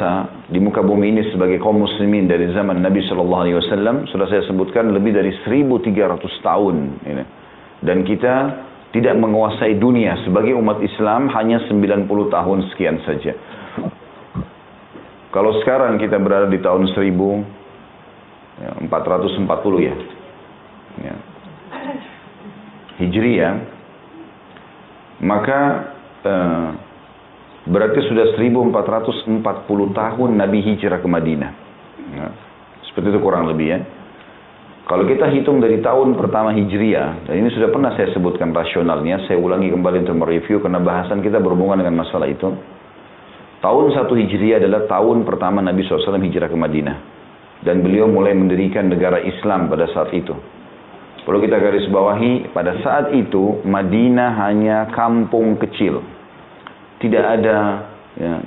berkuasa di muka bumi ini sebagai kaum muslimin dari zaman Nabi SAW, sudah saya sebutkan lebih dari 1300 tahun. Dan kita tidak menguasai dunia sebagai umat Islam hanya 90 tahun sekian saja. Kalau sekarang kita berada di tahun 1440 ya. Hijriah, maka berarti sudah 1440 tahun Nabi hijrah ke Madinah. Seperti itu kurang lebih ya. Kalau kita hitung dari tahun pertama Hijriah, dan ini sudah pernah saya sebutkan rasionalnya, saya ulangi kembali untuk mereview karena bahasan kita berhubungan dengan masalah itu. Tahun 1 Hijriah adalah tahun pertama Nabi SAW hijrah ke Madinah. Dan beliau mulai mendirikan negara Islam pada saat itu. Perlu kita garis bawahi, pada saat itu Madinah hanya kampung kecil. Tidak ada,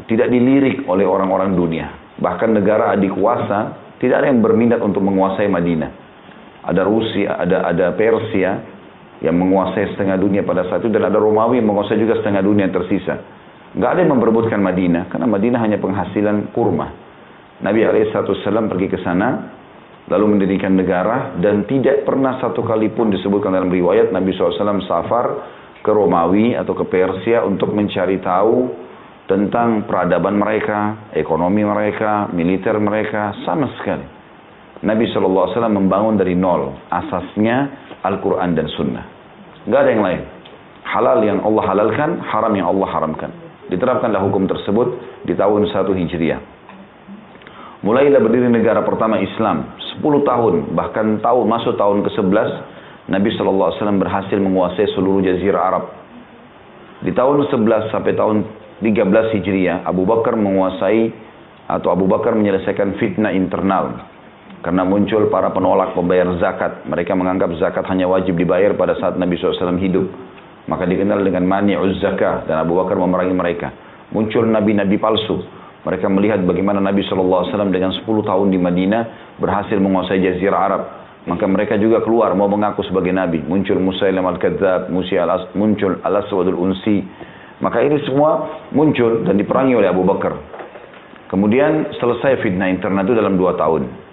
tidak dilirik oleh orang-orang dunia. Bahkan negara adik kuasa, tidak ada yang berminat untuk menguasai Madinah. Ada Rusia, ada Persia yang menguasai setengah dunia pada saat itu, dan ada Romawi yang menguasai juga setengah dunia yang tersisa. Nggak ada yang memperebutkan Madinah, karena Madinah hanya penghasilan kurma. Nabi SAW pergi ke sana, lalu mendirikan negara, dan tidak pernah satu kali pun disebutkan dalam riwayat Nabi SAW safar ke Romawi atau ke Persia untuk mencari tahu tentang peradaban mereka, ekonomi mereka, militer mereka, sama sekali. Nabi SAW membangun dari nol, asasnya Al-Quran dan Sunnah. Nggak ada yang lain. Halal yang Allah halalkan, haram yang Allah haramkan. Diterapkanlah hukum tersebut di tahun 1 Hijriah. Mulailah berdiri negara pertama Islam, 10 tahun, bahkan masuk tahun ke-11, Nabi SAW berhasil menguasai seluruh jazirah Arab. Di tahun 11 sampai tahun 13 Hijriah, Abu Bakar menyelesaikan fitnah internal. Karena muncul para penolak pembayar zakat. Mereka menganggap zakat hanya wajib dibayar pada saat Nabi SAW hidup. Maka dikenal dengan mani'uz zakah, dan Abu Bakar memerangi mereka. Muncul nabi-nabi palsu. Mereka melihat bagaimana Nabi SAW dengan 10 tahun di Madinah berhasil menguasai jazirah Arab. Maka mereka juga keluar mau mengaku sebagai nabi. Muncul Musailamah al-Kadzdzab, muncul Al-Aswadul Unsi. Maka ini semua muncul dan diperangi oleh Abu Bakar. Kemudian selesai fitnah internal itu dalam 2 tahun.